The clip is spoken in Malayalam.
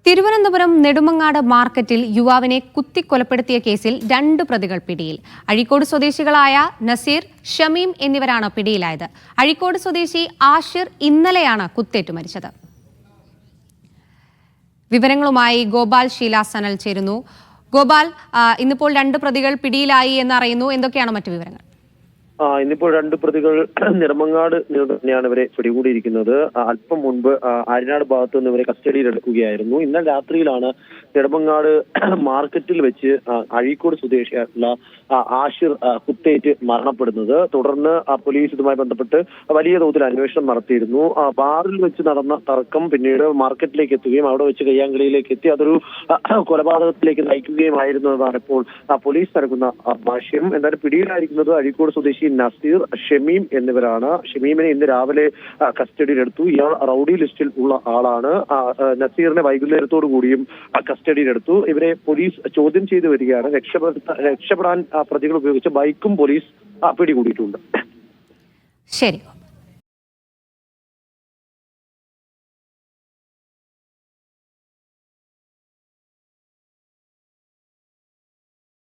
തിരുവനന്തപുരം നെടുമങ്ങാട് മാർക്കറ്റിൽ യുവാവിനെ കുത്തിക്കൊലപ്പെടുത്തിയ കേസിൽ 2 പ്രതികൾ പിടിയിൽ. അഴീക്കോട് സ്വദേശികളായ നസീർ, ഷമീം എന്നിവരാണ് പിടിയിലായത്. അഴീക്കോട് സ്വദേശി ആഷിർ ഇന്നലെയാണ് കുത്തേറ്റു മരിച്ചത്. വിവരങ്ങളുമായി ഗോപാൽ ശീലാസനൽ ചേരുന്നു. ഗോപാൽ, ഇന്നിപ്പോൾ 2 പ്രതികൾ പിടിയിലായി എന്നറിയുന്നു. എന്തൊക്കെയാണ് മറ്റു വിവരങ്ങൾ? ഇന്നിപ്പോൾ 2 പ്രതികൾ നെടുമങ്ങാട് തന്നെയാണ് ഇവരെ പിടികൂടിയിരിക്കുന്നത്. അല്പം മുൻപ് ആര്യനാട് ഭാഗത്ത് നിന്ന് ഇവരെ കസ്റ്റഡിയിൽ എടുക്കുകയായിരുന്നു. ഇന്നലെ രാത്രിയിലാണ് നെടുമങ്ങാട് മാർക്കറ്റിൽ വെച്ച് അഴീക്കോട് സ്വദേശിയായിട്ടുള്ള ആഷിർ കുത്തേറ്റ് മരണപ്പെടുന്നത്. തുടർന്ന് പോലീസ് ഇതുമായി ബന്ധപ്പെട്ട് വലിയ തോതിൽ അന്വേഷണം നടത്തിയിരുന്നു. ബാറിൽ വെച്ച് നടന്ന തർക്കം പിന്നീട് മാർക്കറ്റിലേക്ക് എത്തുകയും അവിടെ വെച്ച് കയ്യാങ്കളിയിലേക്ക് എത്തി അതൊരു കൊലപാതകത്തിലേക്ക് നയിക്കുകയുമായിരുന്നു എന്നാണ് ഇപ്പോൾ പോലീസ് നൽകുന്ന ഭാഷ്യം. എന്തായാലും പിടിയിലായിരിക്കുന്നത് അഴീക്കോട് സ്വദേശി നസീർ, ഷമീം എന്നിവരാണ്. ഷമീമിനെ ഇന്ന് രാവിലെ കസ്റ്റഡിയിലെടുത്തു. ഇയാൾ റൌഡി ലിസ്റ്റിൽ ഉള്ള ആളാണ്. നസീറിനെ വൈകുന്നേരത്തോടു കൂടിയും കസ്റ്റഡിയിലെടുത്തു. ഇവരെ പോലീസ് ചോദ്യം ചെയ്തു വരികയാണ്. രക്ഷപ്പെടാൻ പ്രതികൾ ഉപയോഗിച്ച ബൈക്കും പോലീസ് പിടികൂടിയിട്ടുണ്ട്. ശരി.